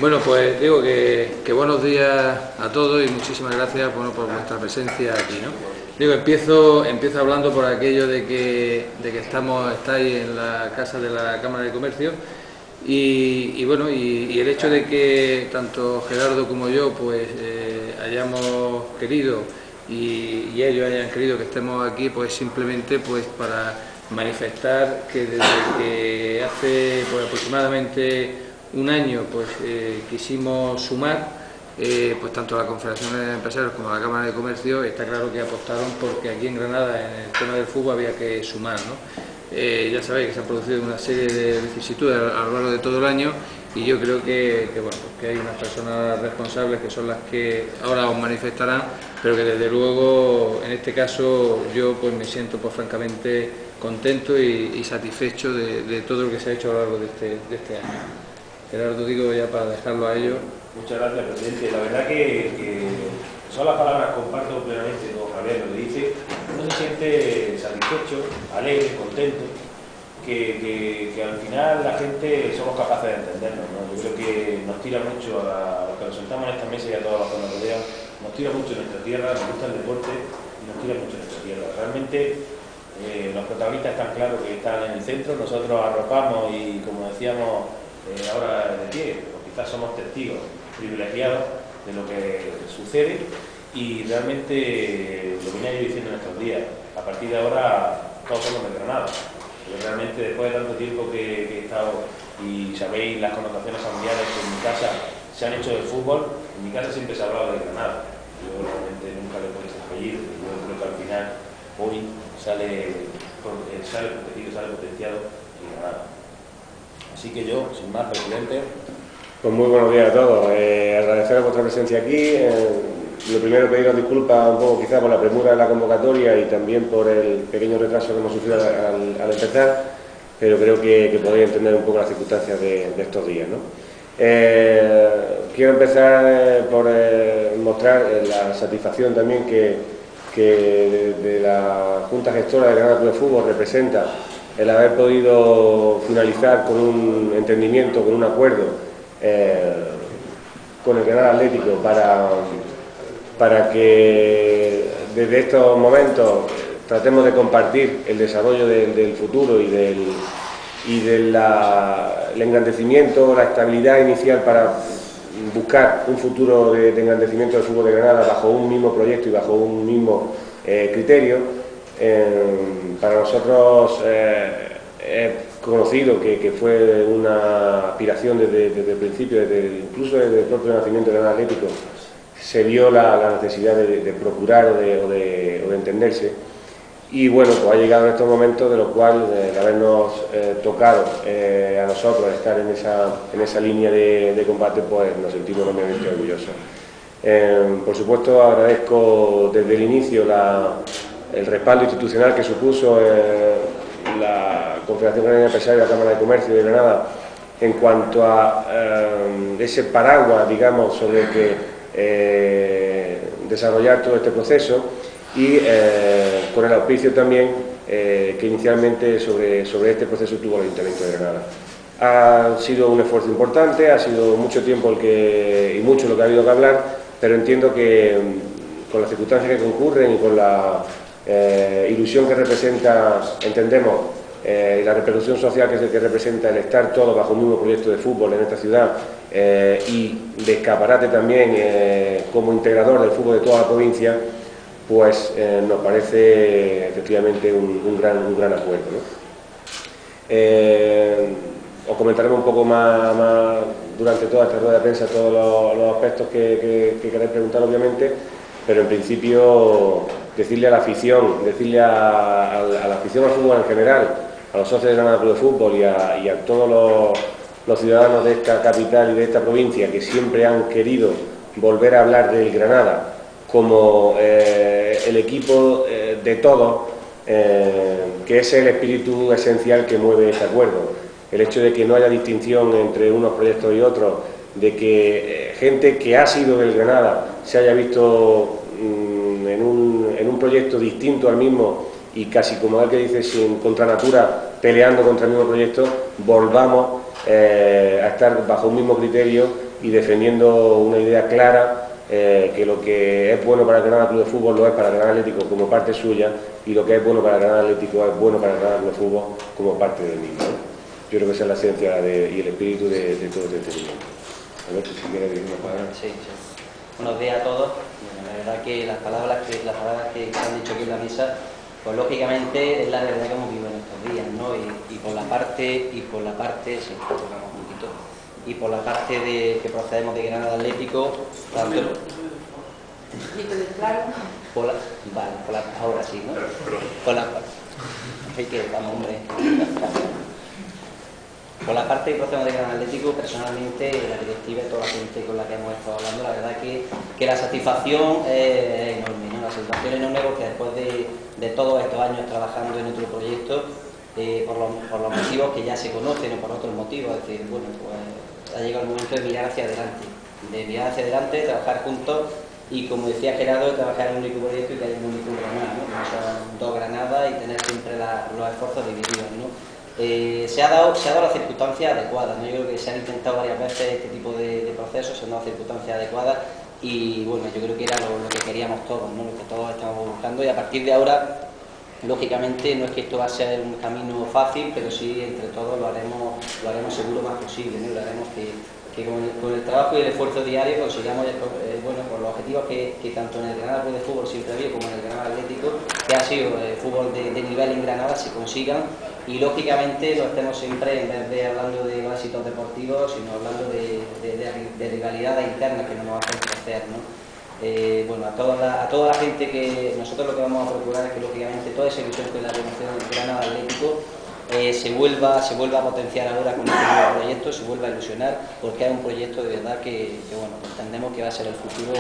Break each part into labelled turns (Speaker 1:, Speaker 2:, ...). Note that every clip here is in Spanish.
Speaker 1: Bueno, pues digo que buenos días a todos y muchísimas gracias por vuestra presencia aquí, ¿no? Digo, empiezo hablando por aquello de que estáis en la casa de la Cámara de Comercio y el hecho de que tanto Gerardo como yo pues hayamos querido y ellos hayan querido que estemos aquí, pues simplemente pues para manifestar que desde que hace pues aproximadamente un año pues quisimos sumar pues tanto la Confederación de Empresarios como la Cámara de Comercio. Está claro que apostaron porque aquí en Granada en el tema del fútbol había que sumar, ¿no? Ya sabéis que se han producido una serie de vicisitudes a lo largo de todo el año y yo creo bueno, pues que hay unas personas responsables que son las que ahora os manifestarán, pero que desde luego en este caso yo pues me siento pues francamente contento y satisfecho de todo lo que se ha hecho a lo largo de este año. Gerardo, digo ya para dejarlo a ellos.
Speaker 2: Muchas gracias, presidente. La verdad que son las palabras que comparto plenamente con Javier, lo que dice. Uno se siente satisfecho, alegre, contento, que al final la gente somos capaces de entendernos, ¿no? Yo creo que nos tira mucho a los que nos sentamos en esta mesa y a todos los que nos rodean, nos tira mucho nuestra tierra, nos gusta el deporte y nos tira mucho nuestra tierra. Realmente los protagonistas están claros que están en el centro, nosotros arropamos y, como decíamos ahora de pie, pues quizás somos testigos privilegiados de lo que sucede y realmente lo venía yo diciendo en estos días, a partir de ahora todos somos de Granada, porque realmente después de tanto tiempo que he estado y sabéis las connotaciones familiares que en mi casa se han hecho del fútbol, en mi casa siempre se ha hablado de Granada, yo realmente nunca le he puesto apellido, yo creo que al final hoy sale protegido, sale potenciado en Granada. Así que yo, sin más, presidente.
Speaker 3: Pues muy buenos días a todos. Agradecer vuestra presencia aquí. Lo primero, pediros disculpas un poco quizá por la premura de la convocatoria y también por el pequeño retraso que hemos sufrido al empezar, pero creo que podéis entender un poco las circunstancias de estos días, ¿no? Quiero empezar por mostrar la satisfacción también que de la Junta Gestora de Granada Club de Fútbol representa el haber podido finalizar con un entendimiento, con un acuerdo con el Granada Atlético para que desde estos momentos tratemos de compartir el desarrollo del futuro y del engrandecimiento, la estabilidad inicial para buscar un futuro de engrandecimiento del fútbol de Granada bajo un mismo proyecto y bajo un mismo criterio. Para nosotros es conocido que fue una aspiración desde el principio, incluso desde el propio nacimiento del Granada Atlético, se vio la necesidad de procurar o de entenderse. Y bueno, pues ha llegado en estos momentos de lo cual, de habernos tocado a nosotros estar en esa línea de combate, pues nos sentimos enormemente orgullosos. Por supuesto, agradezco desde el inicio el respaldo institucional que supuso la Confederación Canaria de Empresarios y la Cámara de Comercio de Granada en cuanto a ese paraguas, digamos, sobre el que desarrollar todo este proceso y con el auspicio también que inicialmente sobre este proceso tuvo el Ayuntamiento de Granada. Ha sido un esfuerzo importante, ha sido mucho tiempo y mucho lo que ha habido que hablar, pero entiendo que con las circunstancias que concurren y con la ilusión que representa, entendemos, la repercusión social que representa el estar todos bajo un mismo proyecto de fútbol en esta ciudad y de escaparate también como integrador del fútbol de toda la provincia, pues nos parece efectivamente un gran acuerdo, ¿no? Os comentaremos un poco más durante toda esta rueda de prensa todos los aspectos que queráis preguntar, obviamente, pero en principio decirle a la afición, decirle a la afición al fútbol en general, a los socios de Granada Club de Fútbol y a todos los ciudadanos de esta capital y de esta provincia que siempre han querido volver a hablar del Granada como el equipo de todos, que es el espíritu esencial que mueve este acuerdo. El hecho de que no haya distinción entre unos proyectos y otros, de que gente que ha sido del Granada se haya visto en un proyecto distinto al mismo y casi como el que dice sin contra natura peleando contra el mismo proyecto, volvamos a estar bajo un mismo criterio y defendiendo una idea clara, que lo que es bueno para el Granada Club de Fútbol lo es para el Granada Atlético como parte suya, y lo que es bueno para el Granada Atlético es bueno para el Granada Club de Fútbol como parte del mismo, ¿no? Yo creo que esa es la esencia y el espíritu de todo este entendimiento. A ver si quieres decir una palabra.
Speaker 4: Sí. Buenos días a todos. Bueno, la verdad que las palabras que se han dicho aquí en la mesa, pues lógicamente es la realidad que hemos vivido en estos días, ¿no? Y por la parte, sí, tocamos un poquito, y por la parte de que procedemos de Granada Atlético, tanto ahora sí, ¿no? Así que vamos, hombre. Por la parte que procedemos de Granada Atlético, personalmente, la directiva y toda la gente con la que hemos estado hablando, la verdad que la satisfacción es enorme, ¿no? La satisfacción es enorme porque después de todos estos años trabajando en otro proyecto, por los motivos que ya se conocen o por otros motivos, es decir, bueno, pues ha llegado el momento de mirar hacia adelante, trabajar juntos y, como decía Gerardo, trabajar en un único proyecto y que haya un único Granada, ¿no? Que son dos Granadas y tener siempre los esfuerzos divididos, ¿no? Se ha dado las circunstancias adecuadas, ¿no? Yo creo que se han intentado varias veces este tipo de procesos, se han dado circunstancias adecuadas y bueno, yo creo que era lo que queríamos todos, ¿no? Lo que todos estamos buscando, y a partir de ahora, lógicamente, no es que esto va a ser un camino fácil, pero sí entre todos lo haremos seguro más posible, ¿no? Lo haremos que con el trabajo y el esfuerzo diario consigamos bueno, por los objetivos que tanto en el Granada Club de Fútbol siempre ha habido como en el Granada Atlético, que ha sido fútbol de nivel en Granada, se consigan, y lógicamente no estemos siempre, en vez de hablando de éxitos deportivos, sino hablando de rivalidades internas que no nos hacen crecer, ¿no? Bueno, a toda la gente, que nosotros lo que vamos a procurar es que lógicamente toda esa ilusión que es la promoción del Granada Atlético se vuelva a potenciar ahora con este nuevo proyecto, se vuelva a ilusionar, porque es un proyecto de verdad que bueno, entendemos que va a ser el futuro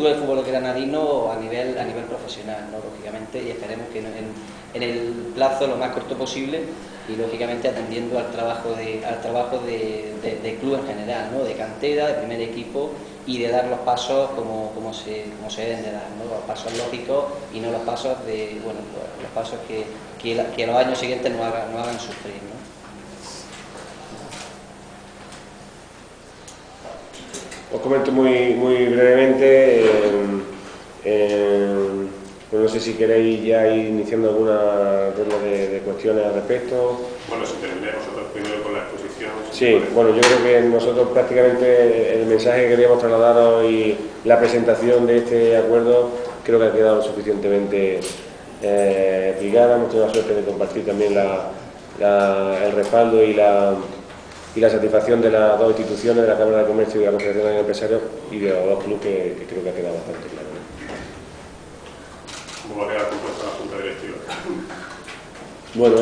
Speaker 4: del fútbol granadino a nivel profesional, ¿no? Lógicamente, y esperemos que en el plazo lo más corto posible, y lógicamente atendiendo al trabajo de club en general, ¿no? De cantera, de primer equipo, y de dar los pasos como se deben de dar, ¿no? Los pasos lógicos y no los pasos los pasos que los años siguientes no hagan sufrir, ¿no?
Speaker 3: Os comento muy brevemente. No sé si queréis ya ir iniciando alguna ronda de cuestiones al respecto.
Speaker 5: Bueno, si terminemos nosotros primero con la exposición.
Speaker 3: Sí, bueno, yo creo que nosotros prácticamente el mensaje que queríamos trasladaros y la presentación de este acuerdo creo que ha quedado suficientemente explicada. Hemos tenido la suerte de compartir también el respaldo y la satisfacción de las dos instituciones, de la Cámara de Comercio y de la Confederación de Empresarios, y de los dos clubes, que creo que ha quedado bastante claro, ¿no?
Speaker 5: ¿Cómo va a quedar compuesta la Junta Directiva?
Speaker 3: Bueno,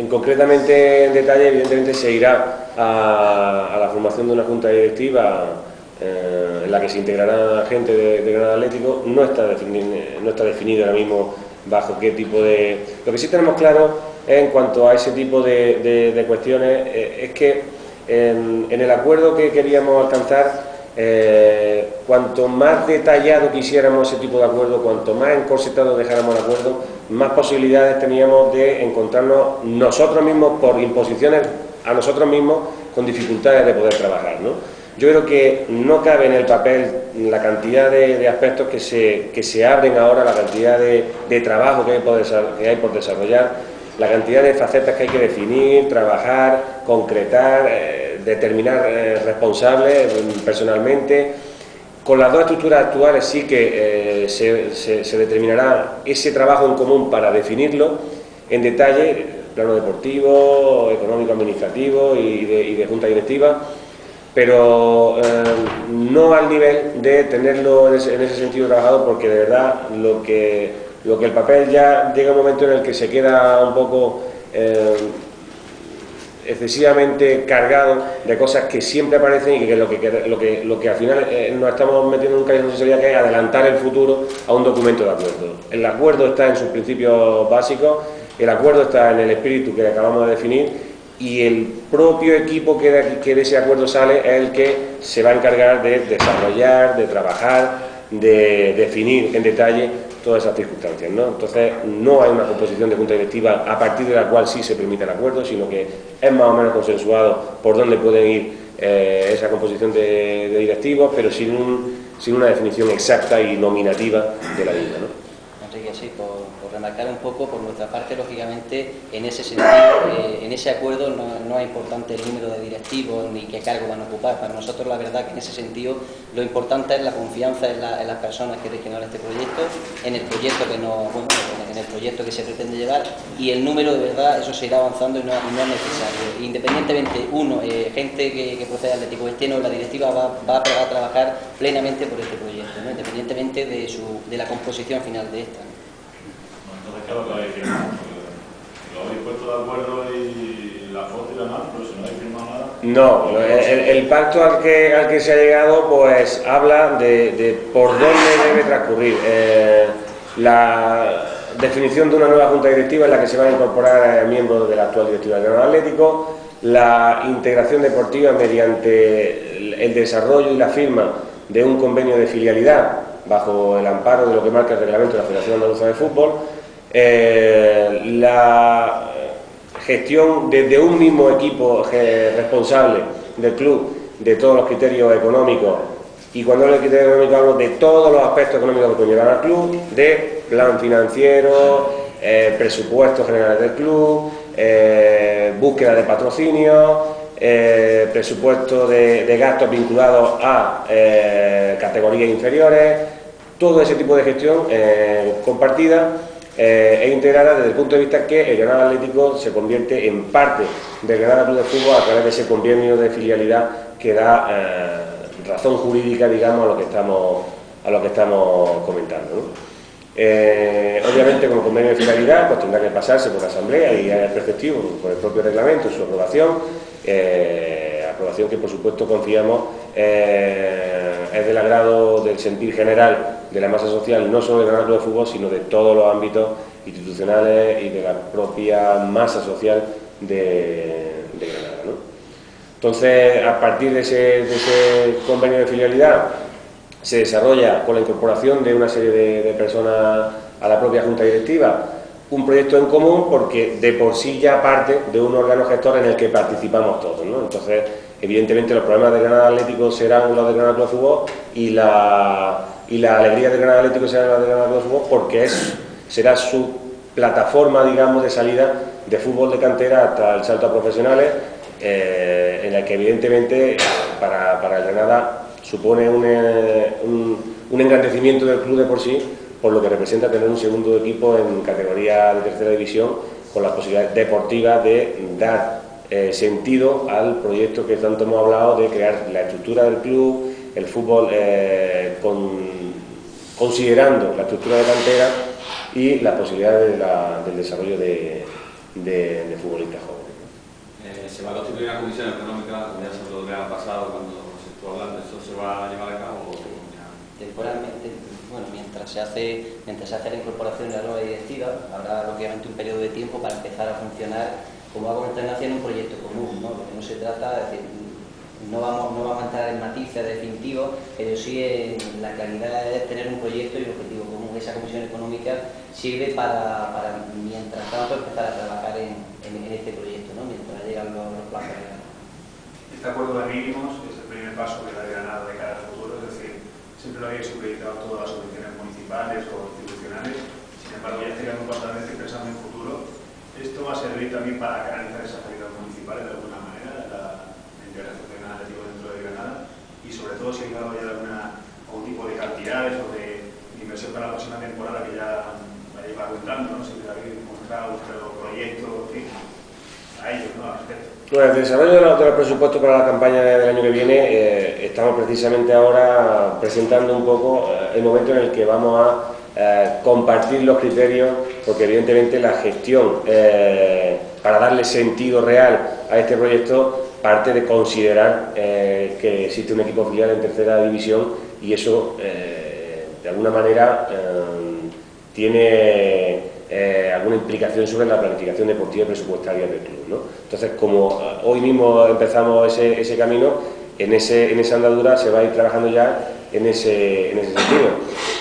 Speaker 3: concretamente en detalle, evidentemente se irá a la formación de una Junta Directiva en la que se integrará gente de Granada Atlético. No está definido ahora mismo bajo qué tipo de... Lo que sí tenemos claro en cuanto a ese tipo de cuestiones es que en el acuerdo que queríamos alcanzar, cuanto más detallado quisiéramos ese tipo de acuerdo, cuanto más encorsetado dejáramos el acuerdo, más posibilidades teníamos de encontrarnos nosotros mismos, por imposiciones a nosotros mismos, con dificultades de poder trabajar, ¿no? Yo creo que no cabe en el papel la cantidad de aspectos que se abren ahora, la cantidad de trabajo que hay por desarrollar, la cantidad de facetas que hay que definir, trabajar, concretar, determinar responsables personalmente. Con las dos estructuras actuales sí que se determinará ese trabajo en común para definirlo en detalle, plano deportivo, económico, administrativo y de junta directiva, pero no al nivel de tenerlo en ese sentido trabajado, porque de verdad lo que el papel ya llega un momento en el que se queda un poco excesivamente cargado de cosas que siempre aparecen, y que lo que al final nos estamos metiendo en un callejón sin salida, que es adelantar el futuro a un documento de acuerdo. El acuerdo está en sus principios básicos, el acuerdo está en el espíritu que acabamos de definir, y el propio equipo que de ese acuerdo sale es el que se va a encargar de desarrollar, de trabajar, de definir en detalle todas esas circunstancias, ¿no? Entonces no hay una composición de junta directiva a partir de la cual sí se permite el acuerdo, sino que es más o menos consensuado por dónde pueden ir esa composición de directivos, pero sin una definición exacta y nominativa de la misma, ¿no?
Speaker 4: Enrique, sí, por remarcar un poco, por nuestra parte, lógicamente, en ese sentido, en ese acuerdo no es importante el número de directivos ni qué cargo van a ocupar. Para nosotros, la verdad que en ese sentido, lo importante es la confianza en las personas que rigen este proyecto, en el proyecto en el proyecto que se pretende llevar, y el número, de verdad, eso se irá avanzando y no es necesario. Independientemente, gente que procede de Atlético Vizcaíno, la directiva va a trabajar plenamente por este proyecto, ¿no? Independientemente de la composición final de esta.
Speaker 6: Entonces, ¿qué es lo que habéis firmado? ¿Lo habéis puesto de acuerdo y la foto y la mano, pero si no habéis firmado nada?
Speaker 3: No, el pacto al que se ha llegado pues habla de por dónde debe transcurrir la definición de una nueva junta directiva en la que se van a incorporar miembros de la actual directiva del Granada Atlético, la integración deportiva mediante el desarrollo y la firma de un convenio de filialidad bajo el amparo de lo que marca el reglamento de la Federación Andaluza de Fútbol, la gestión desde un mismo equipo responsable del club de todos los criterios económicos, y cuando hablo de criterios económicos hablo de todos los aspectos económicos que conllevan al club, de plan financiero, presupuestos generales del club, búsqueda de patrocinio, presupuesto de gastos vinculados a categorías inferiores, todo ese tipo de gestión compartida e integrada desde el punto de vista que el Granada Atlético se convierte en parte del Granada Club de Fútbol a través de ese convenio de filialidad que da razón jurídica, digamos, a lo que estamos comentando, ¿no? Obviamente, como convenio de filialidad, pues tendrá que pasarse por la Asamblea y es perceptivo por el propio reglamento su aprobación, aprobación que por supuesto confiamos es del agrado del sentir general de la masa social, no solo del Granada Club de Fútbol, sino de todos los ámbitos institucionales y de la propia masa social de Granada, ¿no? Entonces, a partir de ese convenio de filialidad, se desarrolla con la incorporación de una serie de personas a la propia Junta Directiva un proyecto en común, porque de por sí ya parte de un órgano gestor en el que participamos todos, ¿no? Entonces, evidentemente los problemas del Granada Atlético serán los del Granada Club de Fútbol y la alegría del Granada Atlético será la del Granada Club de Fútbol, porque será su plataforma, digamos, de salida de fútbol de cantera hasta el salto a profesionales, en la que evidentemente para el Granada supone un engrandecimiento del club de por sí, por lo que representa tener un segundo equipo en categoría de tercera división, con las posibilidades deportivas de dar sentido al proyecto que tanto hemos hablado, de crear la estructura del club, el fútbol considerando la estructura de cantera y las posibilidades del desarrollo de futbolistas jóvenes.
Speaker 5: ¿Se va a constituir una comisión económica, como ya se lo ha pasado cuando se estuvo hablando, eso se va a llevar a cabo?
Speaker 4: Temporalmente, bueno, mientras se hace la incorporación de la nueva directiva, habrá lógicamente un periodo de tiempo para empezar a funcionar, como ha comentado Ignacio, en un proyecto común, ¿no? Lo que no se trata, es decir, no vamos a entrar en matices definitivos, pero sí en la claridad de tener un proyecto y un objetivo común. Esa comisión económica sirve para mientras tanto, empezar a trabajar en este proyecto, ¿no? Mientras llegan los plazos.
Speaker 7: Este acuerdo de mínimos es el primer paso que da Granada de cara al futuro, es decir, siempre lo había supeditado todas las subvenciones municipales o institucionales, sin embargo ya estaríamos bastante pensando en futuro. Esto va a servir también para canalizar esas ayudas municipales de alguna manera, la integración del Atlético dentro de Granada, y sobre todo si hay dado ya algún tipo de cantidades o de inversión para la próxima temporada que ya va contando, ¿no? Si habéis mostrado vuestro proyecto, en fin, a ellos, ¿no? Al respecto.
Speaker 3: Bueno, el desarrollo de los presupuestos para la campaña del año que viene, estamos precisamente ahora presentando un poco el momento en el que vamos a compartir los criterios, porque evidentemente la gestión para darle sentido real a este proyecto parte de considerar que existe un equipo filial en tercera división, y eso de alguna manera tiene alguna implicación sobre la planificación deportiva y presupuestaria del club, ¿no? Entonces, como hoy mismo empezamos ese camino, en esa andadura se va a ir trabajando ya en ese sentido.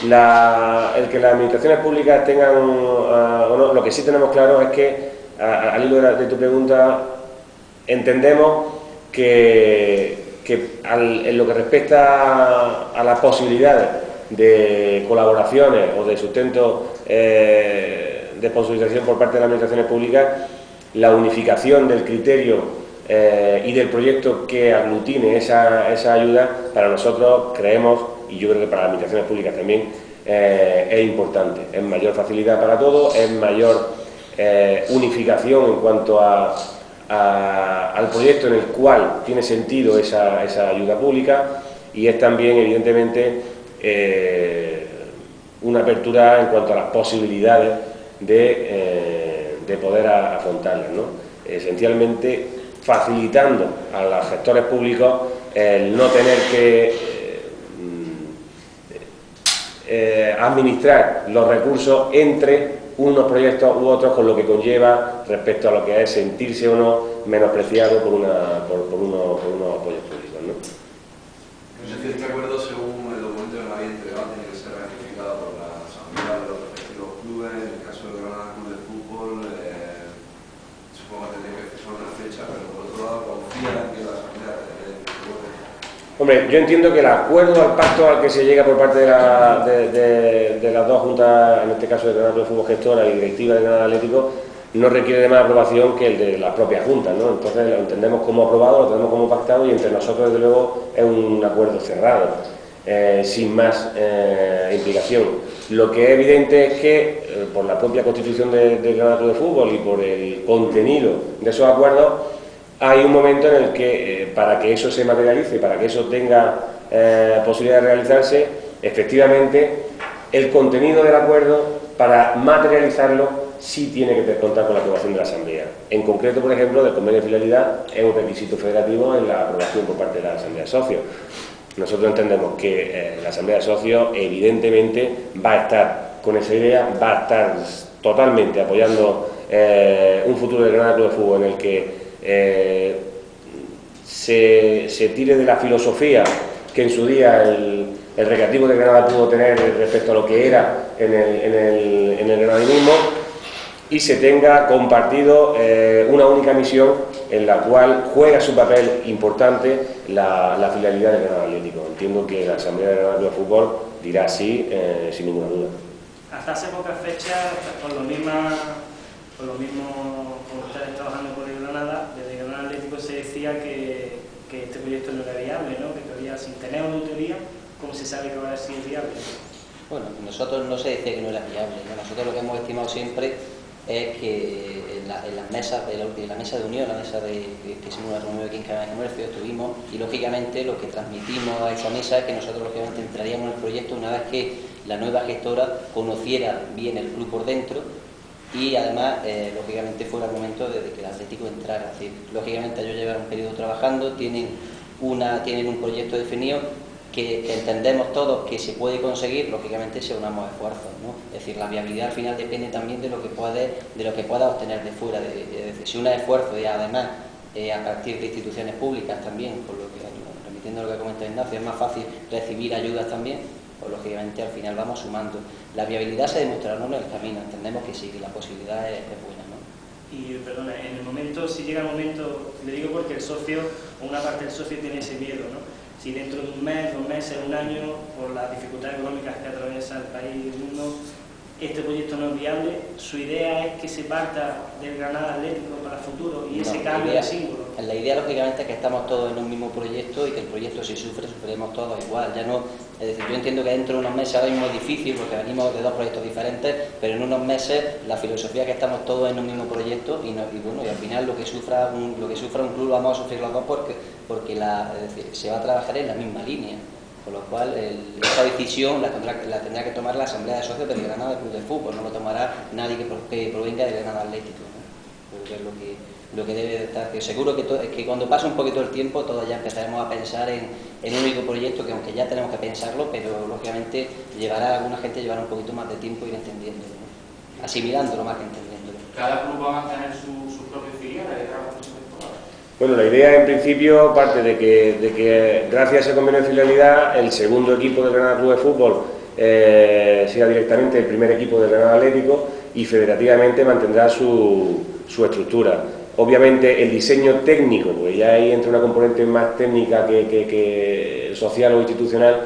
Speaker 3: El que las administraciones públicas tengan o no, lo que sí tenemos claro es que, al hilo de tu pregunta, entendemos que que en lo que respecta a las posibilidades de colaboraciones o de sustento de sponsorización por parte de las administraciones públicas, la unificación del criterio y del proyecto que aglutine esa ayuda, para nosotros creemos, y yo creo que para las administraciones públicas también, es importante. Es mayor facilidad para todos, es mayor unificación en cuanto al proyecto en el cual tiene sentido esa ayuda pública, y es también, evidentemente, una apertura en cuanto a las posibilidades de poder afrontarlas, ¿no? Esencialmente facilitando a los gestores públicos el no tener que administrar los recursos entre unos proyectos u otros, con lo que conlleva respecto a lo que es sentirse o no menospreciado por unos apoyos públicos, ¿no?
Speaker 5: Es decir, este acuerdo, según el documento que me había entregado, tiene que ser ratificado por la asamblea de los respectivos clubes. En el caso del Granada Club de Fútbol, supongo que tendría que fijar una fecha, pero por otro lado confía en que la asamblea
Speaker 3: Hombre, yo entiendo que el acuerdo, al pacto al que se llega por parte de las dos juntas, en este caso de Granada Club de Fútbol gestora y directiva de Granada Atlético, no requiere de más aprobación que el de las propias juntas, ¿no? Entonces lo entendemos como aprobado, lo tenemos como pactado, y entre nosotros, desde luego, es un acuerdo cerrado, sin más implicación. Lo que es evidente es que, por la propia constitución de Granada Club de Fútbol y por el contenido de esos acuerdos, hay un momento en el que, para que eso se materialice, para que eso tenga posibilidad de realizarse, efectivamente, el contenido del acuerdo, para materializarlo, sí tiene que contar con la aprobación de la Asamblea. En concreto, por ejemplo, del convenio de filialidad es un requisito federativo en la aprobación por parte de la Asamblea de Socios. Nosotros entendemos que la Asamblea de Socios, evidentemente, va a estar con esa idea, va a estar totalmente apoyando un futuro del Granada Club de Fútbol en el que se tire de la filosofía que en su día el Recreativo de Granada pudo tener respecto a lo que era en el granadinismo, y se tenga compartido una única misión en la cual juega su papel importante la filialidad del Granada Atlético. Entiendo que la Asamblea de Granada Club de Fútbol dirá sí, sin ninguna duda.
Speaker 8: Hasta hace pocas fechas, con lo mismo como ustedes trabajando por el Granada, desde Granada Atlético se decía que este proyecto no era viable, ¿no? Que todavía, sin tener una teoría, ¿cómo se sabe que ahora sí es viable?
Speaker 4: Bueno, nosotros no se decía que no era viable, ¿no? Nosotros lo que hemos estimado siempre es que en las mesas de la mesa de unión, la mesa que hicimos una reunión aquí en Cámara de Comercio, estuvimos, y lógicamente lo que transmitimos a esa mesa es que nosotros lógicamente entraríamos en el proyecto una vez que la nueva gestora conociera bien el club por dentro, y además, lógicamente, fuera el momento de que el Atlético entrara. Es decir, lógicamente ellos llevan un periodo trabajando, tienen un proyecto definido que entendemos todos que se puede conseguir, lógicamente si unamos esfuerzos, ¿no? Es decir, la viabilidad al final depende también de lo que pueda obtener de fuera. Es decir, si una esfuerzo, y además a partir de instituciones públicas también, por lo que, remitiendo a lo que ha comentado Ignacio, es más fácil recibir ayudas también, pues lógicamente al final vamos sumando. La viabilidad se demostrará en el camino, entendemos que sí, que la posibilidad es buena, ¿no?
Speaker 8: Y, perdona, en el momento, si llega el momento, le digo porque el socio, o una parte del socio tiene ese miedo, ¿no? Si dentro de un mes, 2 meses, 1 año, por las dificultades económicas que atraviesa el país y el mundo, este proyecto no es viable, su idea es que se parta del Granada Atlético para el futuro y ese cambio de símbolo.
Speaker 4: La idea, lógicamente, es que estamos todos en un mismo proyecto y que el proyecto, si sufre, sufriremos todos igual. Ya no, es decir, yo entiendo que dentro de unos meses ahora mismo es difícil porque venimos de 2 proyectos diferentes, pero en unos meses la filosofía es que estamos todos en un mismo proyecto y al final lo que sufra un club lo vamos a sufrir los dos porque es decir, se va a trabajar en la misma línea. Con lo cual, esa decisión la tendrá que tomar la Asamblea de Socios del Granada Club de Fútbol, no lo tomará nadie que provenga del Granada Atlético, ¿no? Porque es lo que debe de estar. Que seguro que cuando pase un poquito el tiempo, todos ya empezaremos a pensar en un único proyecto, que aunque ya tenemos que pensarlo, pero lógicamente alguna gente llevará un poquito más de tiempo ir entendiéndolo, ¿no? Asimilándolo más que entendiéndolo.
Speaker 9: ¿Cada club va a mantener sus propios filiales?
Speaker 3: Bueno, la idea en principio parte de que gracias a ese convenio de filialidad el segundo equipo del Granada Club de Fútbol sea directamente el primer equipo del Granada Atlético y federativamente mantendrá su estructura. obviamente el diseño técnico, porque ya ahí entra una componente más técnica que social o institucional,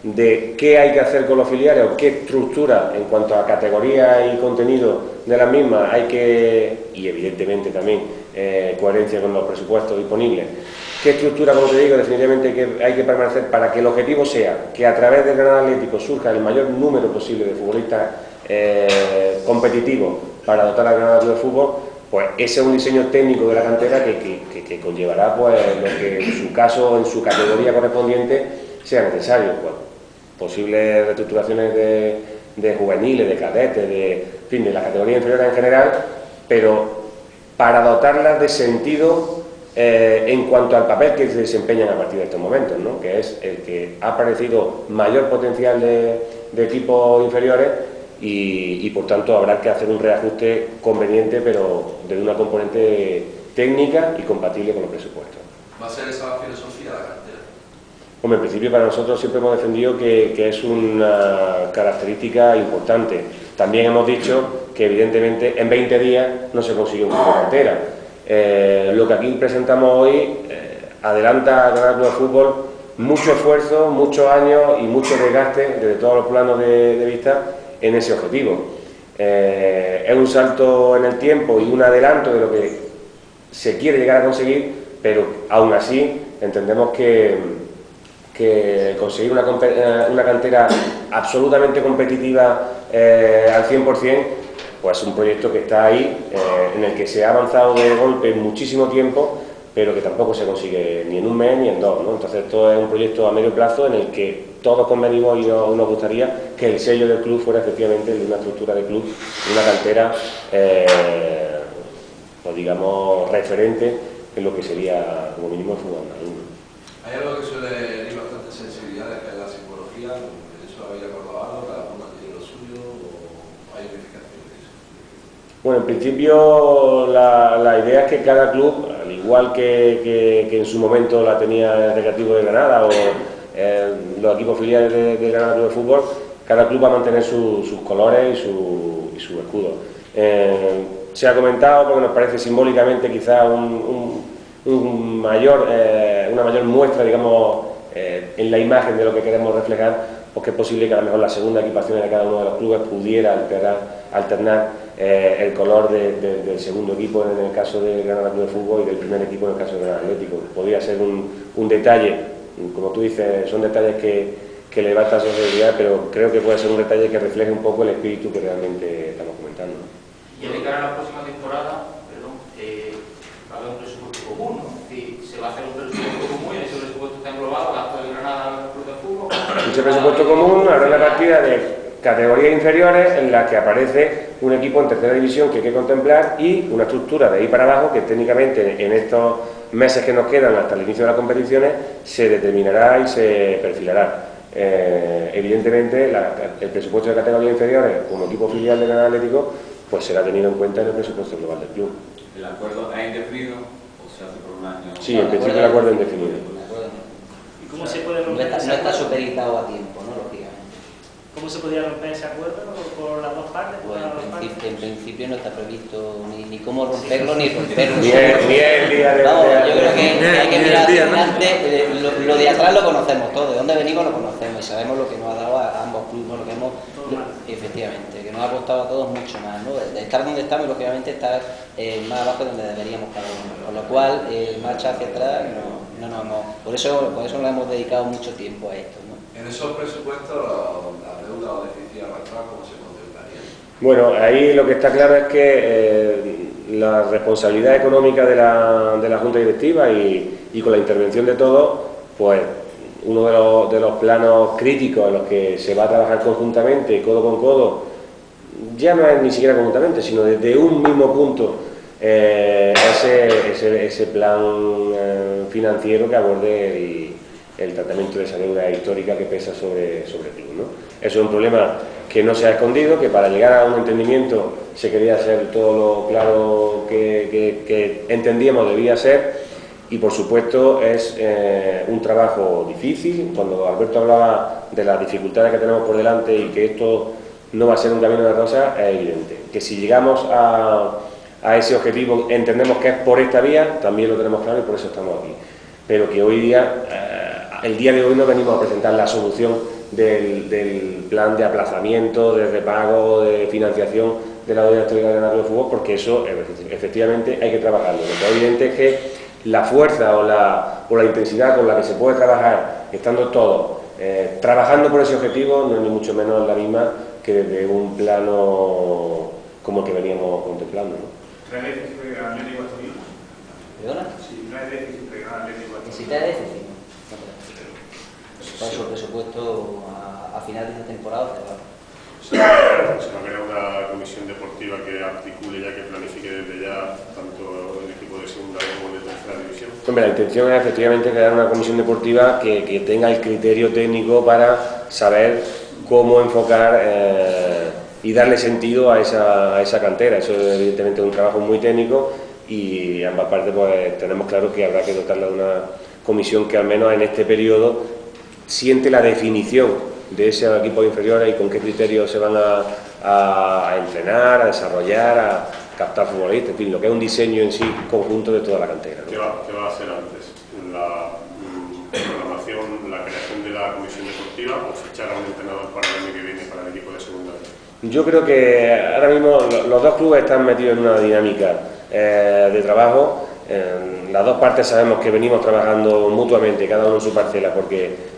Speaker 3: de qué hay que hacer con los filiales o qué estructura en cuanto a categoría y contenido de las mismas hay que, y evidentemente también coherencia con los presupuestos disponibles, qué estructura, como te digo, definitivamente hay que permanecer para que el objetivo sea que a través del Granada Atlético surja el mayor número posible de futbolistas competitivos para dotar al Granada Club de Fútbol. Pues ese es un diseño técnico de la cantera que conllevará pues lo que en su caso, en su categoría correspondiente, sea necesario. Pues, posibles reestructuraciones de juveniles, de cadetes, en fin, de la categoría inferior en general, pero para dotarlas de sentido en cuanto al papel que se desempeñan a partir de estos momentos, ¿no? Que es el que ha aparecido mayor potencial de equipos inferiores y por tanto habrá que hacer un reajuste conveniente, pero de una componente técnica y compatible con los presupuestos.
Speaker 5: ¿Va a ser esa la filosofía de la cartera?
Speaker 3: Hombre, en principio para nosotros siempre hemos defendido que es una característica importante. También hemos dicho que evidentemente en 20 días no se consigue un club de cartera. Lo que aquí presentamos hoy adelanta al Granada Club de Fútbol mucho esfuerzo, muchos años y mucho desgaste desde todos los planos de vista en ese objetivo. Es un salto en el tiempo y un adelanto de lo que se quiere llegar a conseguir, pero aún así entendemos que conseguir una cantera absolutamente competitiva al 100%, pues es un proyecto que está ahí, en el que se ha avanzado de golpe muchísimo tiempo, pero que tampoco se consigue ni en un mes ni en dos, ¿no? Entonces esto es un proyecto a medio plazo en el que todos convenimos y nos gustaría que el sello del club fuera efectivamente el de una estructura de club, de una cantera, pues digamos, referente en lo que sería como mínimo el fútbol andaluz.
Speaker 5: Hay algo que suele herir bastante sensibilidades, que es la psicología. ¿Eso habéis acordado? ¿Cada uno tiene lo suyo? ¿O hay unificación de eso?
Speaker 3: Bueno, en principio la idea es que cada club, al igual que en su momento la tenía el Recreativo de Granada o los equipos filiales de Granada Club de Fútbol, cada club va a mantener sus colores y su escudo. Se ha comentado, porque nos parece simbólicamente quizás una mayor muestra, digamos, en la imagen de lo que queremos reflejar, pues que es posible que a lo mejor la segunda equipación de cada uno de los clubes pudiera alternar el color del segundo equipo en el caso del Granada Club de Fútbol y del primer equipo en el caso del Granada Atlético. Podría ser un detalle, como tú dices, son detalles que le basta a la sensibilidad, pero creo que puede ser un detalle que refleje un poco el espíritu que realmente estamos comentando.
Speaker 9: Y de cara a la próxima temporada, va a haber un presupuesto común, ¿no? Es decir, se va a hacer un presupuesto común y ese presupuesto está englobado, gasto de Granada Club de Fútbol.
Speaker 3: Ese presupuesto común habrá una partida de categorías inferiores en la que aparece un equipo en tercera división que hay que contemplar y una estructura de ahí para abajo que técnicamente en estos meses que nos quedan hasta el inicio de las competiciones se determinará y se perfilará. Evidentemente el presupuesto de categorías inferiores como equipo filial de Granada Atlético pues será tenido en cuenta en el presupuesto global del club.
Speaker 10: ¿El acuerdo es indefinido o se hace por un año?
Speaker 3: Sí, en principio el acuerdo es indefinido.
Speaker 8: ¿Y cómo se puede romper ese
Speaker 4: No está
Speaker 8: acuerdo?
Speaker 4: supeditado a tiempo, ¿no? Lógicamente.
Speaker 8: ¿Cómo se podría romper ese acuerdo por las dos partes?
Speaker 4: Pues en principio no está previsto ni cómo romperlo ni romperlo.
Speaker 3: Ni el día de
Speaker 4: Vamos, yo creo que hay que mirar hacia
Speaker 1: ¿no?
Speaker 4: adelante. Lo de atrás lo conocemos todo, de dónde venimos lo conocemos y sabemos lo que nos ha dado a ambos clubes, lo que hemos, efectivamente, que nos ha costado a todos mucho más, ¿no? De estar donde estamos y lógicamente estar más abajo de donde deberíamos cada uno, con lo cual marcha hacia atrás no nos hemos, por eso nos hemos dedicado mucho tiempo a esto, ¿no?
Speaker 5: En esos presupuestos, la deuda o déficit arrastrado, ¿cómo se contemplaría?
Speaker 3: Bueno, ahí lo que está claro es que la responsabilidad económica de la Junta Directiva y con la intervención de todos, pues uno de los planos críticos en los que se va a trabajar conjuntamente, codo con codo, ya no es ni siquiera conjuntamente, sino desde un mismo punto, ese plan financiero que aborde el tratamiento de esa deuda histórica que pesa sobre el club, ¿no? Eso es un problema que no se ha escondido, que para llegar a un entendimiento se quería hacer todo lo claro que entendíamos debía ser, y por supuesto es un trabajo difícil. Cuando Alberto hablaba de las dificultades que tenemos por delante y que esto no va a ser un camino de rosas, es evidente que si llegamos a a ese objetivo, entendemos que es por esta vía, también lo tenemos claro y por eso estamos aquí. Pero que hoy día, el día de hoy no venimos a presentar la solución del plan de aplazamiento, de repago, de financiación de la deuda histórica del Granada Club de Fútbol, porque eso efectivamente hay que trabajarlo. Lo que es evidente es que la fuerza o la intensidad con la que se puede trabajar, estando todos trabajando por ese objetivo, no es ni mucho menos la misma que desde un plano como el que veníamos contemplando, ¿no?
Speaker 7: ¿Trae déficit de Gran Atlético hasta aquí?
Speaker 4: ¿Perdona?
Speaker 7: Sí, trae déficit de Gran Atlético hasta aquí.
Speaker 4: Si trae déficit, para su presupuesto a final de temporada cerrado.
Speaker 11: Se va a crear una comisión deportiva que articule ya, que planifique desde ya tanto el equipo de segunda como el de tercera división.
Speaker 3: Hombre, la intención es efectivamente crear una comisión deportiva que tenga el criterio técnico para saber cómo enfocar y darle sentido a esa cantera. Eso es evidentemente un trabajo muy técnico y ambas partes pues tenemos claro que habrá que dotarla de una comisión que al menos en este periodo siente la definición de ese equipo inferior y con qué criterios se van a entrenar, a desarrollar, a captar futbolistas, en fin, lo que es un diseño en sí conjunto de toda la cantera, ¿no?
Speaker 11: ¿Qué va a hacer antes? ¿La programación, la creación de la comisión deportiva o fichar a un entrenador para el año que viene para el equipo de segunda?
Speaker 3: Yo creo que ahora mismo los dos clubes están metidos en una dinámica de trabajo. Las dos partes sabemos que venimos trabajando mutuamente, cada uno en su parcela, porque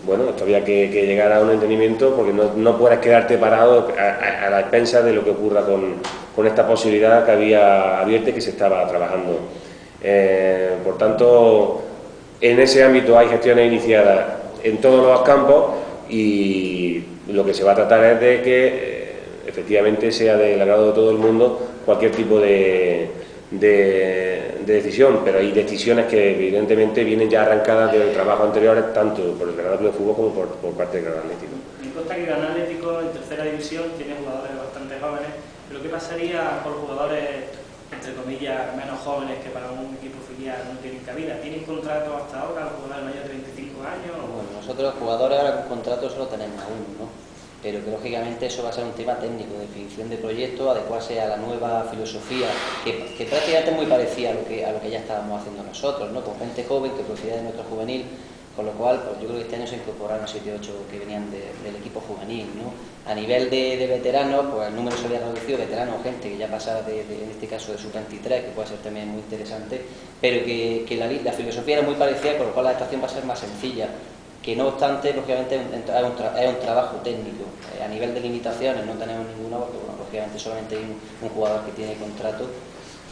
Speaker 3: bueno, esto había que llegar a un entendimiento, porque no puedes quedarte parado a la expensa de lo que ocurra con esta posibilidad que había abierta y que se estaba trabajando. Por tanto, en ese ámbito hay gestiones iniciadas en todos los campos y lo que se va a tratar es de que efectivamente sea del agrado de todo el mundo cualquier tipo de decisión, pero hay decisiones que evidentemente vienen ya arrancadas de trabajos anteriores, tanto por el Granada Club de Fútbol como por parte del Granada Atlético.
Speaker 8: Me consta que Granada Atlético en tercera división tiene jugadores bastante jóvenes, pero ¿qué pasaría por jugadores, entre comillas, menos jóvenes que para un equipo filial no tienen cabida? ¿Tienen contrato hasta ahora los jugadores mayores de 25 años?
Speaker 4: Bueno, nosotros los jugadores ahora con contrato solo tenemos a uno, ¿no? Pero que lógicamente eso va a ser un tema técnico, de definición de proyecto, adecuarse a la nueva filosofía, que prácticamente es muy parecida a lo que ya estábamos haciendo nosotros, ¿no? Con gente joven que procedía de nuestro juvenil, con lo cual pues yo creo que este año se incorporaron 7 o 8 que venían del equipo juvenil, ¿no? A nivel de veteranos, pues el número se había reducido, veteranos, gente que ya pasaba en este caso de sub-23, que puede ser también muy interesante, pero que la filosofía era muy parecida, con lo cual la adaptación va a ser más sencilla. Que no obstante, lógicamente es un trabajo técnico. A nivel de limitaciones no tenemos ninguna, porque bueno, lógicamente solamente hay un jugador que tiene contrato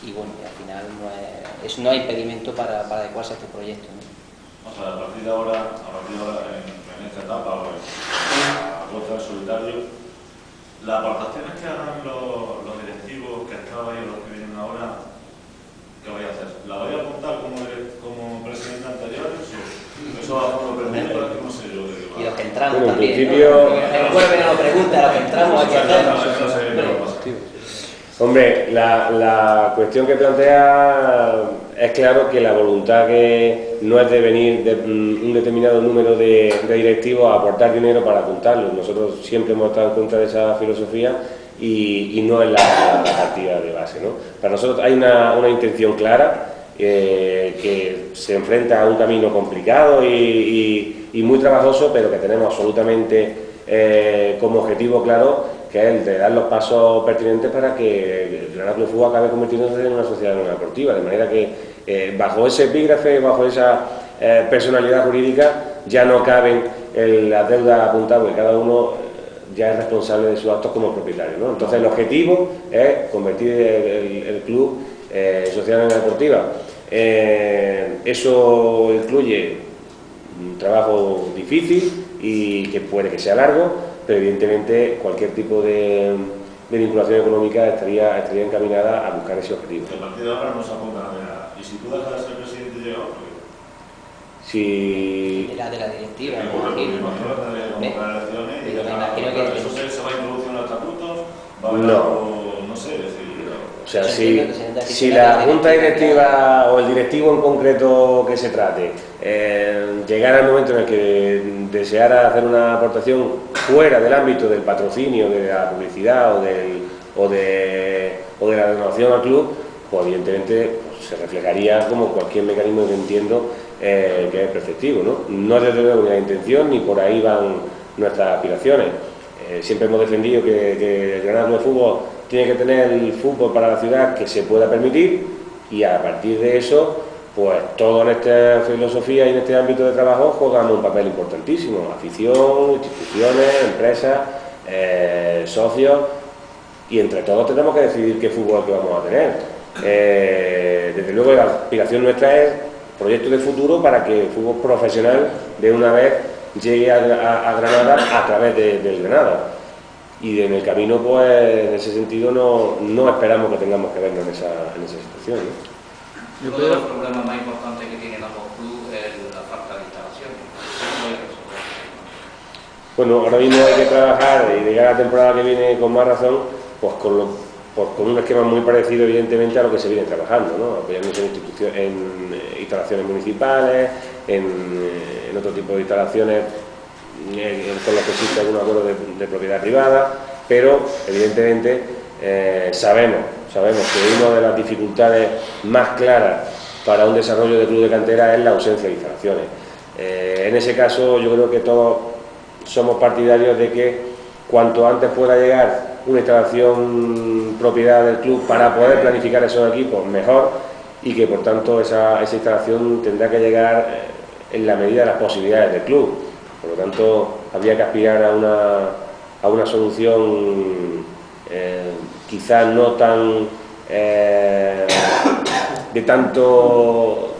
Speaker 4: y bueno, al final no hay impedimento para adecuarse a este proyecto, ¿no?
Speaker 6: O sea, a partir de ahora en esta etapa, pues, a costa en solitario, las aportaciones que hagan los directivos que estaban ahí, los que vienen ahora, ¿qué voy a hacer? ¿La voy a apuntar como presidente anterior? Eso va a como presidente, pero es que no sé yo de qué va.
Speaker 4: Y los que entramos
Speaker 3: Bueno, en
Speaker 4: también,
Speaker 3: principio...
Speaker 4: ¿no? Recuerden que nos preguntan, los que entramos aquí a hacer.
Speaker 3: Hombre, la cuestión que plantea es claro que la voluntad que no es de venir de un determinado número de directivos a aportar dinero para apuntarlo. Nosotros siempre hemos estado en contra de esa filosofía y no es la partida de base, ¿no? Para nosotros hay una intención clara que se enfrenta a un camino complicado y muy trabajoso, pero que tenemos absolutamente como objetivo claro, que es el de dar los pasos pertinentes para que el Granada Club de Fútbol acabe convirtiéndose en una sociedad deportiva, de manera que bajo ese epígrafe, bajo esa personalidad jurídica, ya no caben las deudas apuntadas, porque cada uno ya es responsable de sus actos como propietario, ¿no? Entonces el objetivo es convertir el club en sociedad deportiva. Eso incluye un trabajo difícil y que puede que sea largo, pero evidentemente cualquier tipo de vinculación económica estaría encaminada a buscar ese objetivo.
Speaker 6: El partido de ahora no se apunta a nada. ¿Y si tú dejas de ser presidente llega otro?
Speaker 4: De la directiva, me imagino. Pero me imagino que...
Speaker 6: ¿Eso se va a introducir en los estatutos? No sé, decir...
Speaker 3: O sea, si la junta directiva o el directivo en concreto que se trate llegara el momento en el que deseara hacer una aportación fuera del ámbito del patrocinio, de la publicidad o de o de la donación al club, pues evidentemente pues, se reflejaría como cualquier mecanismo que entiendo que es preceptivo, ¿no? No es desde luego ni la intención ni por ahí van nuestras aspiraciones. Siempre hemos defendido que el Granada Club de Fútbol tiene que tener el fútbol para la ciudad que se pueda permitir, y a partir de eso, pues todo en esta filosofía y en este ámbito de trabajo jugamos un papel importantísimo: afición, instituciones, empresas, socios, y entre todos tenemos que decidir qué fútbol que vamos a tener. Desde luego la aspiración nuestra es proyectos de futuro para que el fútbol profesional de una vez llegue a Granada a través del Granada, y en el camino pues en ese sentido no esperamos que tengamos que vernos en esa situación, ¿no?
Speaker 9: Uno de los problemas más importantes que tienen ambos clubes es la falta de instalaciones.
Speaker 3: Bueno, ahora mismo hay que trabajar, y de cara a la temporada que viene con más razón, pues con un esquema muy parecido evidentemente a lo que se viene trabajando, ¿no? Apoyándose en instalaciones municipales, en otro tipo de instalaciones con los que existe algún acuerdo de propiedad privada, pero evidentemente sabemos que una de las dificultades más claras para un desarrollo de club de cantera es la ausencia de instalaciones. En ese caso yo creo que todos somos partidarios de que cuanto antes pueda llegar una instalación propiedad del club para poder planificar esos equipos, mejor, y que por tanto esa instalación tendrá que llegar en la medida de las posibilidades del club. Por lo tanto, habría que aspirar a una solución quizás no tan de tanto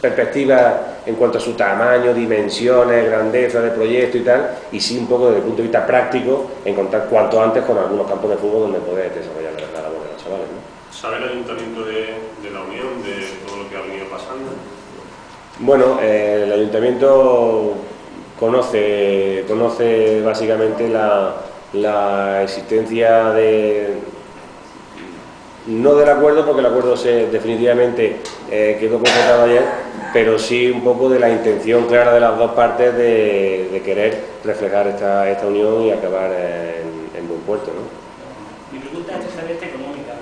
Speaker 3: perspectiva en cuanto a su tamaño, dimensiones, grandeza de proyecto y tal, y sí un poco desde el punto de vista práctico, en contar cuanto antes con algunos campos de fútbol donde poder desarrollar la labor de los chavales, ¿no?
Speaker 11: ¿Sabe el Ayuntamiento de la Unión de todo lo que ha venido pasando?
Speaker 3: Bueno, el Ayuntamiento conoce básicamente la existencia no del acuerdo, porque el acuerdo definitivamente quedó concretado ayer, pero sí un poco de la intención clara de las dos partes de querer reflejar esta unión y acabar en buen puerto, ¿no?
Speaker 8: Mi pregunta es estrictamente económica,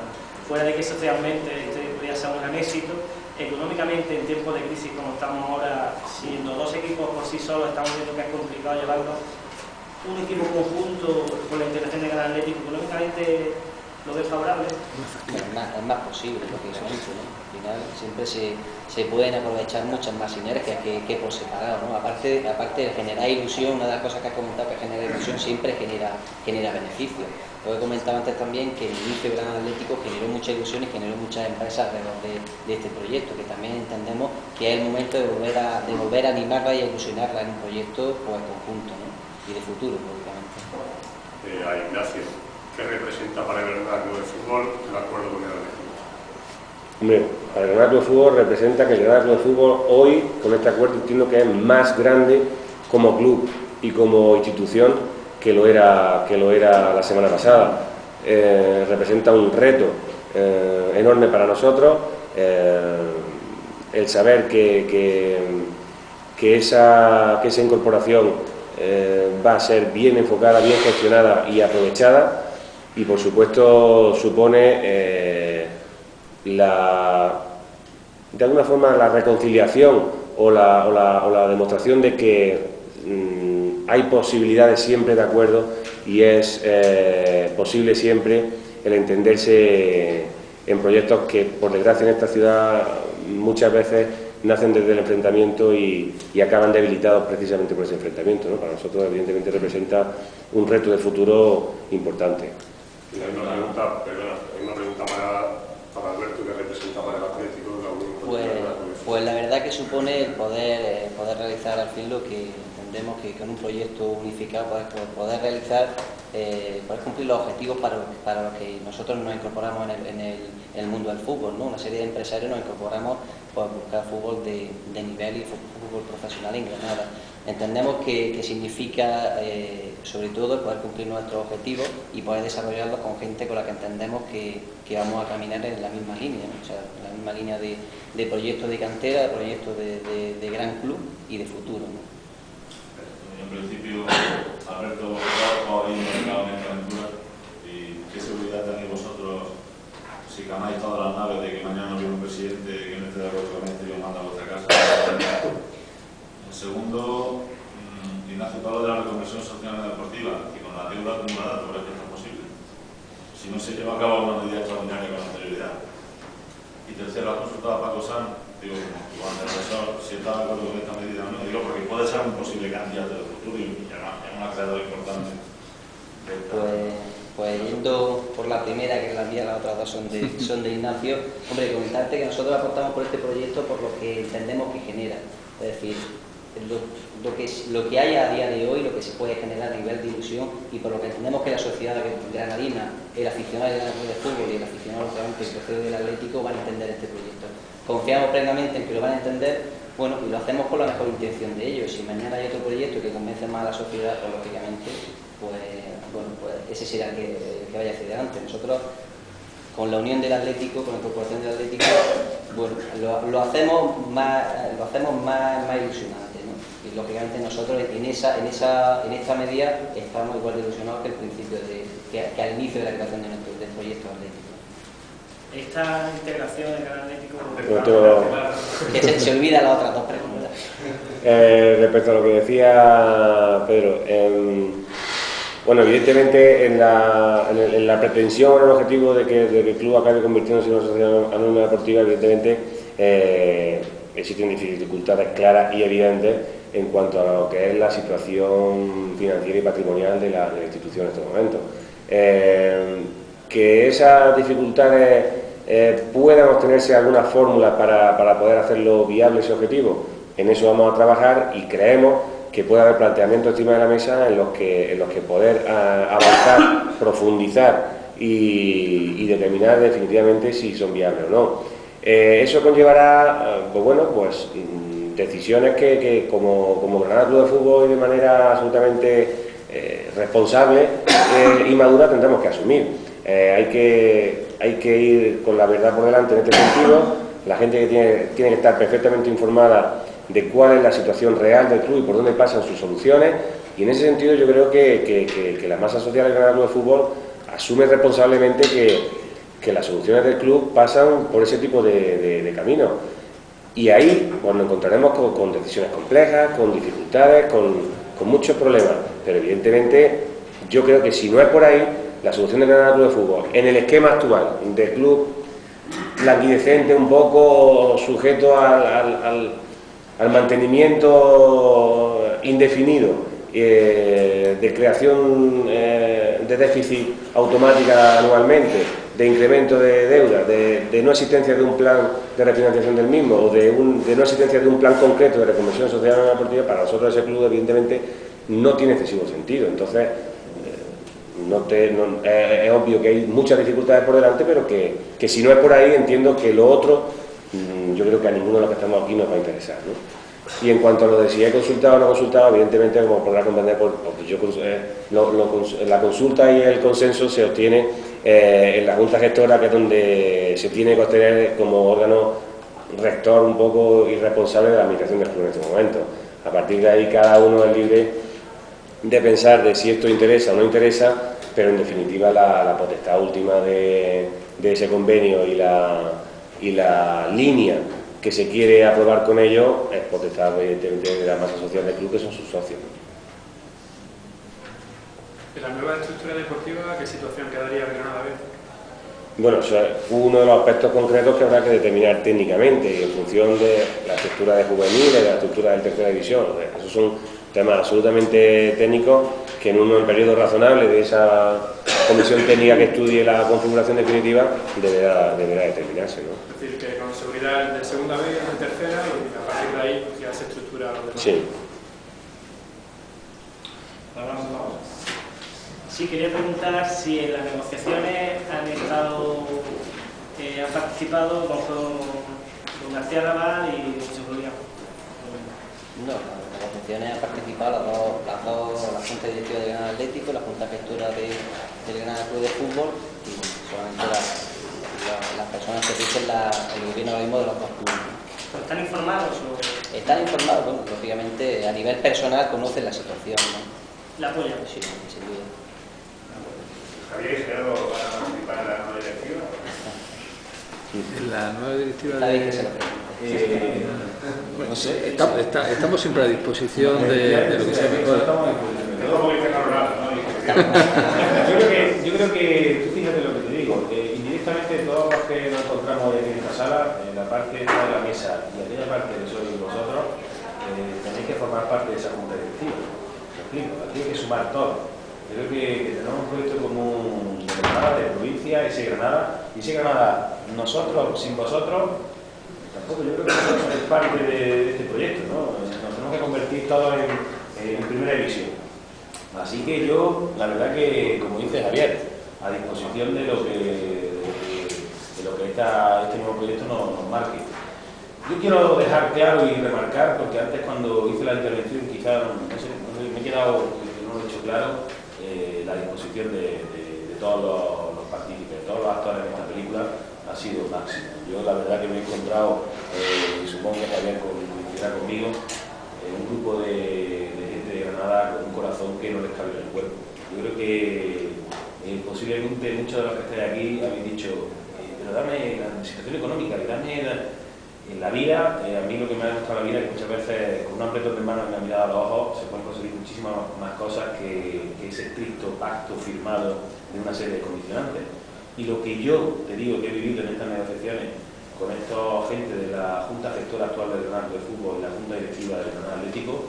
Speaker 8: fuera de que socialmente podría ser un gran éxito. Económicamente, en tiempos de crisis como estamos ahora, siendo dos equipos por sí solos, estamos viendo que es complicado llevarlo. Un equipo conjunto con la integración de Gran Atlético, económicamente lo ves favorable.
Speaker 4: Es más posible lo que se ha dicho, ¿no? Al final siempre se pueden aprovechar muchas más sinergias que por separado, ¿no? Aparte de generar ilusión, una de las cosas que has comentado que genera ilusión siempre genera beneficio. Lo he comentado antes también que el inicio de Gran Atlético generó mucha ilusión y generó muchas empresas alrededor de este proyecto, que también entendemos que es el momento de volver a animarla y a ilusionarla en un proyecto pues, conjunto, ¿no? Y de futuro, lógicamente.
Speaker 11: A Ignacio, ¿qué representa para el Granada Club de Fútbol el acuerdo con el Atlético?
Speaker 3: Hombre, para el Granada Club de Fútbol representa que el Granada Club de Fútbol hoy, con este acuerdo, entiendo que es más grande como club y como institución que lo era la semana pasada. Representa un reto enorme para nosotros, el saber que esa incorporación va a ser bien enfocada, bien gestionada y aprovechada, y por supuesto supone de alguna forma la reconciliación o la demostración de que hay posibilidades siempre de acuerdo, y es posible siempre el entenderse en proyectos que por desgracia en esta ciudad muchas veces nacen desde el enfrentamiento y acaban debilitados precisamente por ese enfrentamiento, ¿no? Para nosotros evidentemente representa un reto de futuro importante.
Speaker 11: Hay una pregunta para Alberto, que representa para el Atlético de la Unión.
Speaker 4: Pues la verdad que supone el poder realizar al fin lo que entendemos que con un proyecto unificado poder realizar, poder cumplir los objetivos para los que nosotros nos incorporamos en el mundo del fútbol, ¿no? Una serie de empresarios nos incorporamos pues, a buscar fútbol de nivel y fútbol profesional en Granada. Entendemos que significa sobre todo el poder cumplir nuestros objetivos y poder desarrollarlos con gente con la que entendemos que vamos a caminar en la misma línea, ¿no? O sea, en la misma línea de proyectos de cantera, de proyectos de gran club y de futuro, ¿no?
Speaker 6: En principio, Alberto, vosotros habéis marcado en esta aventura, y ¿qué seguridad tenéis vosotros si ganáis todas las naves de que mañana viene un presidente que no esté de acuerdo con esto y os manda a vuestra casa. En segundo, Ignacio, todo lo de la reconversión social y deportiva y con la deuda acumulada, ¿tú crees que esto es posible? Si no se lleva a cabo una medida extraordinaria con anterioridad. Y tercero, has consultado a Paco Sanz, digo, como antecesor, si está de acuerdo con esta medida o no, digo, porque puede ser un posible candidato del futuro y además es un acreedor importante.
Speaker 4: Pues yendo por la primera, que es la mía, las otras dos son de Ignacio. Hombre, comentarte que nosotros apostamos por este proyecto por lo que entendemos que genera. Es decir, lo que hay a día de hoy, lo que se puede generar a nivel de ilusión y por lo que entendemos que la sociedad granadina, el aficionado del fútbol y el aficionado del Atlético van a entender este proyecto. Confiamos plenamente en que lo van a entender, bueno, y lo hacemos con la mejor intención de ellos. Si mañana hay otro proyecto que convence más a la sociedad, pues lógicamente, pues ese será el que vaya hacia adelante. Nosotros, con la unión del Atlético, con la incorporación del Atlético, bueno, lo hacemos más ilusionante, ¿no? Y lógicamente nosotros en esta medida estamos igual de ilusionados que al principio, que al inicio de la creación del proyecto Atlético.
Speaker 8: Esta integración del Canal Atlético...
Speaker 4: Que se olvida las otras dos preguntas.
Speaker 3: Respecto a lo que decía Pedro, bueno, evidentemente en la pretensión o en el objetivo de que el club acabe convirtiéndose en una sociedad anónima deportiva, evidentemente existen dificultades claras y evidentes en cuanto a lo que es la situación financiera y patrimonial de la institución en estos momentos. Que esas dificultades puedan obtenerse alguna fórmula para poder hacerlo viable ese objetivo, en eso vamos a trabajar y creemos que puede haber planteamientos encima de la mesa en los que poder avanzar, profundizar y determinar definitivamente si son viables o no. Eso conllevará, pues decisiones que como Granada Club de Fútbol y de manera absolutamente responsable y madura tendremos que asumir. Hay que ir con la verdad por delante en este sentido. La gente que tiene que estar perfectamente informada de cuál es la situación real del club y por dónde pasan sus soluciones, y en ese sentido yo creo que la masa social del Granada Club de Fútbol asume responsablemente que las soluciones del club pasan por ese tipo de caminos, y ahí pues, nos encontraremos con decisiones complejas, con dificultades, con muchos problemas, pero evidentemente yo creo que si no es por ahí, la solución del Granada Club de Fútbol en el esquema actual del club languidecente, un poco sujeto al mantenimiento indefinido de creación de déficit automática anualmente, de incremento de deuda, de no existencia de un plan de refinanciación del mismo o de no existencia de un plan concreto de reconversión social deportiva, para nosotros ese club evidentemente no tiene excesivo sentido. Entonces es obvio que hay muchas dificultades por delante, pero que si no es por ahí, entiendo que lo otro yo creo que a ninguno de los que estamos aquí nos va a interesar, ¿no? Y en cuanto a lo de si he consultado o no consultado, evidentemente, como podrá comprender, la consulta y el consenso se obtiene en la Junta Gestora, que es donde se tiene que obtener como órgano rector un poco y responsable de la administración del club en este momento. A partir de ahí cada uno es libre de pensar de si esto interesa o no interesa, pero en definitiva la potestad última de ese convenio y la línea que se quiere aprobar con ello es potestad evidentemente de la masa social del club, que son sus socios.
Speaker 7: ¿En la nueva estructura deportiva qué situación quedaría Granada B?
Speaker 3: Bueno, eso es uno de los aspectos concretos que habrá que determinar técnicamente y en función de la estructura de juveniles, de la estructura de tercera división. Esos son temas absolutamente técnicos que en un periodo razonable de esa comisión técnica que estudie la configuración definitiva deberá determinarse, ¿no?
Speaker 7: Es decir, que con seguridad de segunda B, de tercera, y a partir de ahí ya se estructura lo demás.
Speaker 3: Sí.
Speaker 8: Sí, quería preguntar si en las negociaciones han participado con García Raval y José Julián.
Speaker 4: No, en las negociaciones han participado la Junta Directiva de Granada Atlético, la Junta Gestora del Granada Club de Fútbol y solamente las personas que dicen el gobierno ahora mismo de los dos clubes.
Speaker 8: ¿Están informados?
Speaker 4: Están informados, bueno, lógicamente a nivel personal conocen la situación, ¿no?
Speaker 8: ¿La apoyan?
Speaker 4: Sí, sin duda.
Speaker 7: ¿Javier y Gerardo van a participar en la nueva directiva?
Speaker 1: En la nueva directiva
Speaker 4: Está bien que se
Speaker 1: de...
Speaker 4: lo pregunte.
Speaker 1: No sé, estamos siempre a disposición de lo que sea mejor.
Speaker 2: Yo creo que tú fíjate lo que te digo, indirectamente todos los que nos encontramos en esta sala, en la parte de la mesa y aquella parte que sois vosotros, tenéis que formar parte de esa junta directiva. ¿Me explico? Aquí hay que sumar todo. Yo creo que tenemos un proyecto común de Granada, de provincia, ese Granada, nosotros, sin vosotros, tampoco yo creo que es parte de este proyecto, ¿no? Nos tenemos que convertir todos en primera división. Así que yo, la verdad que, como dice Javier, a disposición de lo que este nuevo proyecto nos marque. Yo quiero dejar claro y remarcar, porque antes cuando hice la intervención quizás, no sé, me he quedado, no lo he hecho claro, la disposición de todos los partícipes, todos los actores de esta película ha sido máximo. Yo la verdad que me he encontrado, y supongo que Javier coincidirá conmigo, un grupo de gente de Granada con un corazón que no les cabe en el cuerpo. Yo creo que posiblemente muchos de los que estáis aquí habéis dicho, pero dame la situación económica y dame en la vida. A mí lo que me ha gustado la vida es que muchas veces con un apretón de manos y una mirada a los ojos se pueden conseguir muchísimas más cosas que ese estricto pacto firmado de una serie de condicionantes. Y lo que yo te digo que he vivido en estas negociaciones con esta gente de la Junta Gestora actual del Granada de Fútbol y la Junta Directiva del Granada Atlético,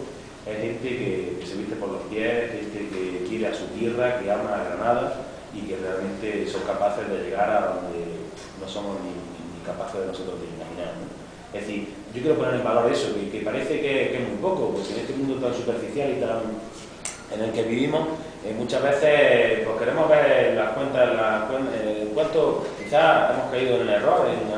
Speaker 2: es gente que se viste por los pies, gente que quiere a su tierra, que ama a Granada y que realmente son capaces de llegar a donde no somos ni capaces de nosotros de imaginar, ¿no? Es decir, yo quiero poner en valor eso, que parece que es muy poco, porque en este mundo tan superficial y tan en el que vivimos, muchas veces pues queremos ver las cuentas, cuánto quizás hemos caído en el error en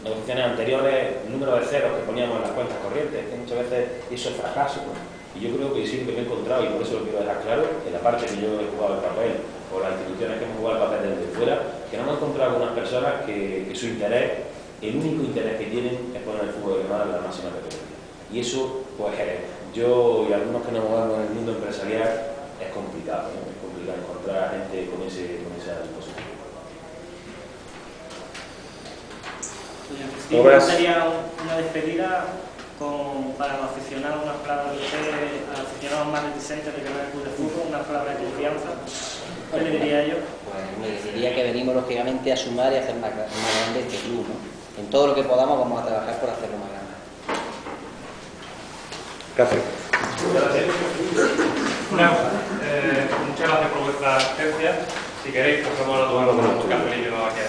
Speaker 2: negociaciones anteriores, el número de ceros que poníamos en las cuentas corrientes, que muchas veces eso es fracaso, ¿no? Y yo creo que sí que me he encontrado, y por eso lo quiero dejar claro, en la parte que yo he jugado el papel, o las instituciones que hemos jugado el papel desde fuera, que no hemos encontrado con unas personas que su interés, el único interés que tienen es poner el fútbol de Granada en la máxima categoría. Y eso, pues yo y algunos que nos movemos en el mundo empresarial, es complicado, ¿no? Es complicado encontrar a gente con esa disposición.
Speaker 8: Sí, me gustaría una despedida para los aficionados, unas palabras de ustedes, aficionados más reticentes de Granada Club de Fútbol, unas palabras de confianza. ¿Qué le diría yo?
Speaker 4: Pues le diría que venimos lógicamente a sumar y a hacer más grande este club, ¿no? En todo lo que podamos vamos a trabajar por hacerlo más grande.
Speaker 3: Gracias.
Speaker 7: Muchas gracias por vuestra asistencia. Si queréis, pasamos a tomar un cafelillo aquí.